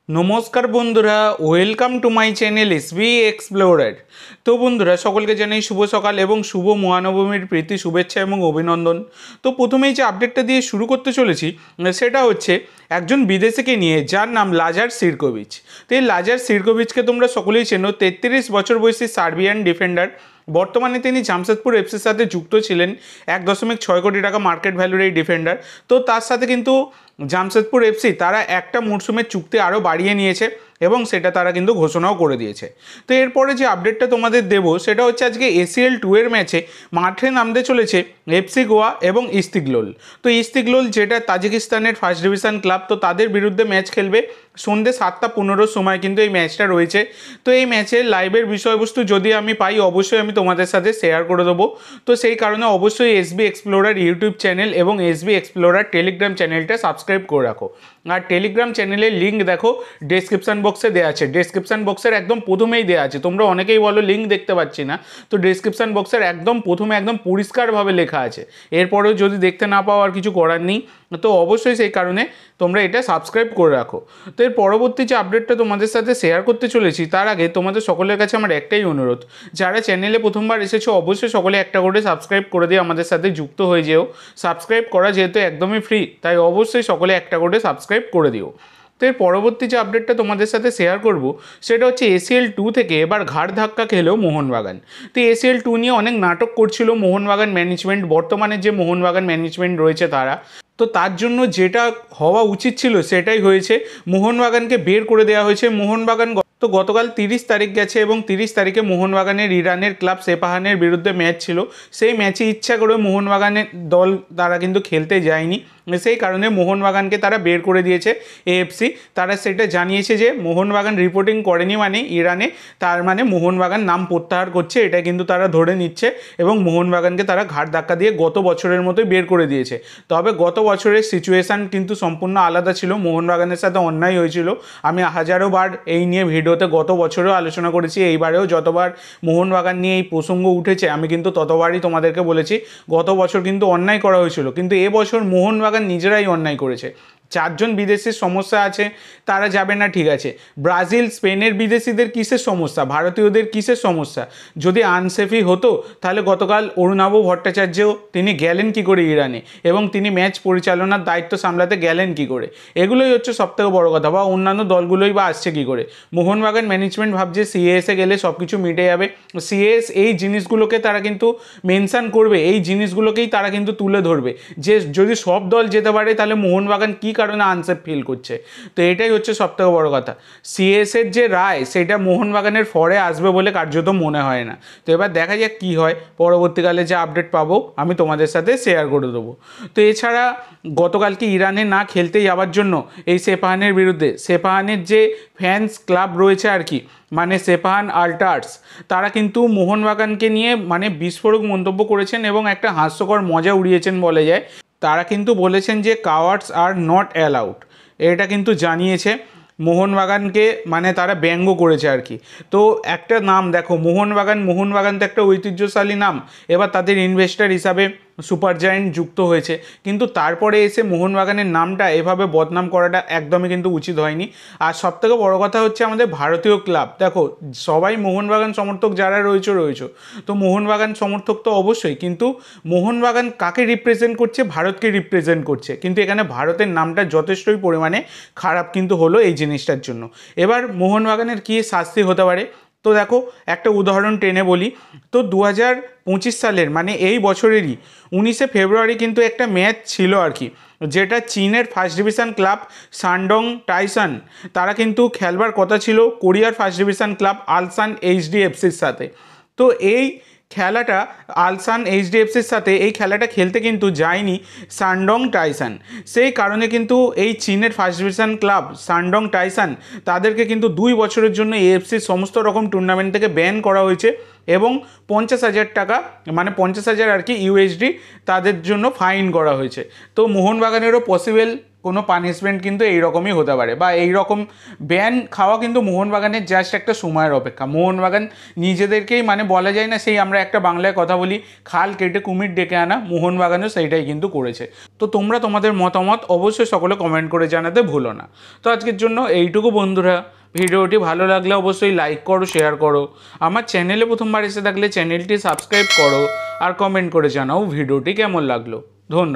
নমস্কার বন্ধুরা, welcome to my channel SB explorer. তো বন্ধুরা, সকলকে জানাই শুভ সকাল এবং শুভ মহানবমীর প্রীতি শুভেচ্ছা এবং অভিনন্দন। তো প্রথমেই যে আপডেটটা দিয়ে শুরু করতে চলেছি সেটা হচ্ছে একজন বিদেশিকে নিয়ে, যার নাম লাজার সিরকোভিচ। তো এই লাজার সিরকোভিচকে তোমরা সকলেই চেনো। 33 বছর বয়সী সার্বিয়ান ডিফেন্ডার। বর্তমানে তিনি জামশেদপুর এফসির সাথে যুক্ত ছিলেন। 1.6 কোটি টাকা মার্কেট ভ্যালুর এই ডিফেন্ডার। তো তার সাথে কিন্তু জামশেদপুর এফসি তারা একটা মরশুমের চুক্তি আরও বাড়িয়ে নিয়েছে এবং সেটা তারা কিন্তু ঘোষণাও করে দিয়েছে। তো এরপরে যে আপডেটটা তোমাদের দেবো সেটা হচ্ছে আজকে ACL 2 এর ম্যাচে মাঠে নামতে চলেছে এফসি গোয়া এবং ইস্তিকলোল। তো ইস্তিকলোল যেটা তাজিকিস্তানের ফার্স্ট ডিভিশন ক্লাব, তো তাদের বিরুদ্ধে ম্যাচ খেলবে সন্ধ্যে 7:15 সময় কিন্তু এই ম্যাচটা রয়েছে। তো এই ম্যাচের লাইভের বিষয়বস্তু যদি আমি পাই অবশ্যই আমি তোমাদের সাথে শেয়ার করে দেবো। তো সেই কারণে অবশ্যই এসবি এক্সপ্লোরার ইউটিউব চ্যানেল এবং এসবি এক্সপ্লোরার টেলিগ্রাম চ্যানেলটা সাবস্ক্রাইব করে রাখো। আর টেলিগ্রাম চ্যানেলের লিঙ্ক দেখো ডেসক্রিপশন বক্সে দেওয়া আছে। ডেসক্রিপশন বক্সের একদম প্রথমেই দেওয়া আছে। তোমরা অনেকেই বলো লিঙ্ক দেখতে পাচ্ছি না, তো ডেসক্রিপশন বক্সের একদম প্রথমে একদম পরিষ্কারভাবে লেখা আছে। এরপরেও যদি দেখতে না পাও আর কিছু করার নেই, তো অবশ্যই সেই কারণে তোমরা এটা সাবস্ক্রাইব করে রাখো। তো এর পরবর্তী যে আপডেটটা তোমাদের সাথে শেয়ার করতে চলেছি তার আগে তোমাদের সকলের কাছে আমার একটাই অনুরোধ, যারা চ্যানেলে প্রথমবার এসেছো অবশ্যই সকলে একটা করে সাবস্ক্রাইব করে দিয়ে আমাদের সাথে যুক্ত হয়ে যেও। সাবস্ক্রাইব করা যেহেতু একদমই ফ্রি, তাই অবশ্যই সকলে একটা করে সাবস্ক্রাইব করে দিও। তো এর পরবর্তী যে আপডেটটা তোমাদের সাথে শেয়ার করব সেটা হচ্ছে ACL 2 থেকে এবার ঘাড় ধাক্কা খেলেও মোহনবাগান। তো ACL 2 নিয়ে অনেক নাটক করছিল মোহনবাগান ম্যানেজমেন্ট, বর্তমানে যে মোহনবাগান ম্যানেজমেন্ট রয়েছে তারা। তো তার জন্য যেটা হওয়া উচিত ছিল সেটাই হয়েছে, মোহনবাগানকে বের করে দেওয়া হয়েছে। মোহনবাগান তো গতকাল 30 তারিখ গেছে এবং 30 তারিখে মোহনবাগানের ইরানের ক্লাব সেপাহানের বিরুদ্ধে ম্যাচ ছিল। সেই ম্যাচে ইচ্ছা করে মোহনবাগানের দল তারা কিন্তু খেলতে যায়নি, সেই কারণে মোহনবাগানকে তারা বের করে দিয়েছে AFC। তারা সেটা জানিয়েছে যে মোহনবাগান রিপোর্টিং করেনি মানে ইরানে, তার মানে মোহনবাগান নাম প্রত্যাহার করছে, এটা কিন্তু তারা ধরে নিচ্ছে এবং মোহনবাগানকে তারা ঘাড় ধাক্কা দিয়ে গত বছরের মতোই বের করে দিয়েছে। তবে গত বছরের সিচুয়েশান কিন্তু সম্পূর্ণ আলাদা ছিল, মোহনবাগানের সাথে অন্যায় হয়েছিল। আমি হাজারো বার এই নিয়ে ভিডিওতে গত বছরেও আলোচনা করেছি, এইবারেও যতবার মোহনবাগান নিয়ে এই প্রসঙ্গ উঠেছে আমি কিন্তু ততবারই তোমাদেরকে বলেছি গত বছর কিন্তু অন্যায় করা হয়েছিল, কিন্তু এবছর মোহনবাগান নিজেরাই অন্যায় করেছে। 4জন বিদেশির সমস্যা আছে, তারা যাবে না, ঠিক আছে। ব্রাজিল স্পেনের বিদেশিদের কিসের সমস্যা, ভারতীয়দের কিসের সমস্যা? যদি আনসেফি হতো তাহলে গতকাল অরুণাভ ভট্টাচার্যও তিনি গেলেন কি করে ইরানে, এবং তিনি ম্যাচ পরিচালনার দায়িত্ব সামলাতে গেলেন কি করে? এগুলোই হচ্ছে সবথেকে বড় কথা। বা অন্যান্য দলগুলোই বা আসছে কি করে? মোহনবাগান ম্যানেজমেন্ট ভাবছে সিএএসে গেলে সব কিছু মিটে যাবে। সিএএস এই জিনিসগুলোকে তারা কিন্তু মেনশান করবে, এই জিনিসগুলোকেই তারা কিন্তু তুলে ধরবে যে যদি সব দল যেতে পারে তাহলে মোহনবাগান কী কারণে আনসেফ ফিল করছে। তো এটাই হচ্ছে সবথেকে বড় কথা। সিএসের যে রায় সেটা মোহনবাগানের ফরে আসবে বলে কার্যত মনে হয় না। তো এবার দেখা যাক কী হয়, পরবর্তীকালে যে আপডেট পাবো আমি তোমাদের সাথে শেয়ার করে দেবো। তো এছাড়া গতকালকে ইরানে না খেলতে যাওয়ার জন্য এই সেপাহানের বিরুদ্ধে, সেপাহানের যে ফ্যান্স ক্লাব রয়েছে আর কি, মানে সেপাহান আল্টার্স, তারা কিন্তু মোহনবাগানকে নিয়ে মানে বিস্ফোরক মন্তব্য করেছেন এবং একটা হাস্যকর মজা উড়িয়েছেন বলা যায়। তারা কিন্তু বলেছেন যে কাওয়ার্ডস আর নট অ্যালাউড, এটা কিন্তু জানিয়েছে মোহনবাগানকে, মানে তারা ব্যঙ্গ করেছে আর কি। তো একটা নাম দেখো, মোহনবাগান, মোহনবাগান তো একটা ঐতিহ্যশালী নাম, এবার তাদের ইনভেস্টার হিসাবে সুপার জায়েন্ট যুক্ত হয়েছে, কিন্তু তারপরে এসে মোহনবাগানের নামটা এভাবে বদনাম করাটা একদমই কিন্তু উচিত হয়নি। আর সবথেকে বড় কথা হচ্ছে আমাদের ভারতীয় ক্লাব, দেখো সবাই মোহনবাগান সমর্থক যারা রয়েছে, তো মোহনবাগান সমর্থক তো অবশ্যই, কিন্তু মোহনবাগান কাকে রিপ্রেজেন্ট করছে? ভারতকে রিপ্রেজেন্ট করছে, কিন্তু এখানে ভারতের নামটা যথেষ্টই পরিমাণে খারাপ কিন্তু হলো এই জিনিসটার জন্য। এবার মোহনবাগানের কী শাস্তি হতে পারে? তো দেখো একটা উদাহরণ টেনে বলি। তো 2025 সালের মানে এই বছরেরই 19শে ফেব্রুয়ারি কিন্তু একটা ম্যাচ ছিল আর কি, যেটা চীনের ফার্স্ট ডিভিশন ক্লাব শানডং টাইসান, তারা কিন্তু খেলবার কথা ছিল কোরিয়ার ফার্স্ট ডিভিশন ক্লাব আলসান এইচডিএফসির সাথে। তো এই খেলাটা আলসান এইচডিএফসির সাথে এই খেলাটা খেলতে কিন্তু যায়নি শানডং টাইসান। সেই কারণে কিন্তু এই চীনের ফার্স্ট ডিভিশন ক্লাব শানডং টাইসান তাদেরকে কিন্তু 2 বছরের জন্য এএফসির সমস্ত রকম টুর্নামেন্ট থেকে ব্যান করা হয়েছে এবং 50,000 টাকা, মানে 50,000 আর কি ইউএসডি তাদের জন্য ফাইন করা হয়েছে। তো মোহনবাগানেরও পসিবল কোনো পানিশমেন্ট কিন্তু এইরকমই হতে পারে, বা এইরকম ব্যান খাওয়া কিন্তু মোহনবাগানের জাস্ট একটা সময়ের অপেক্ষা। মোহনবাগান নিজেদেরকেই মানে বলা যায় না, সেই আমরা একটা বাংলায় কথা বলি, খাল কেটে কুমির ডেকে আনা, মোহনবাগানও সেইটাই কিন্তু করেছে। তো তোমরা তোমাদের মতামত অবশ্যই সকলে কমেন্ট করে জানাতে ভুলো না। তো আজকের জন্য এইটুকু বন্ধুরা, ভিডিওটি ভালো লাগলে অবশ্যই লাইক করো, শেয়ার করো, আমার চ্যানেলে প্রথমবার এসে থাকলে চ্যানেলটি সাবস্ক্রাইব করো, আর কমেন্ট করে জানাও ভিডিওটি কেমন লাগলো। ধন্যবাদ।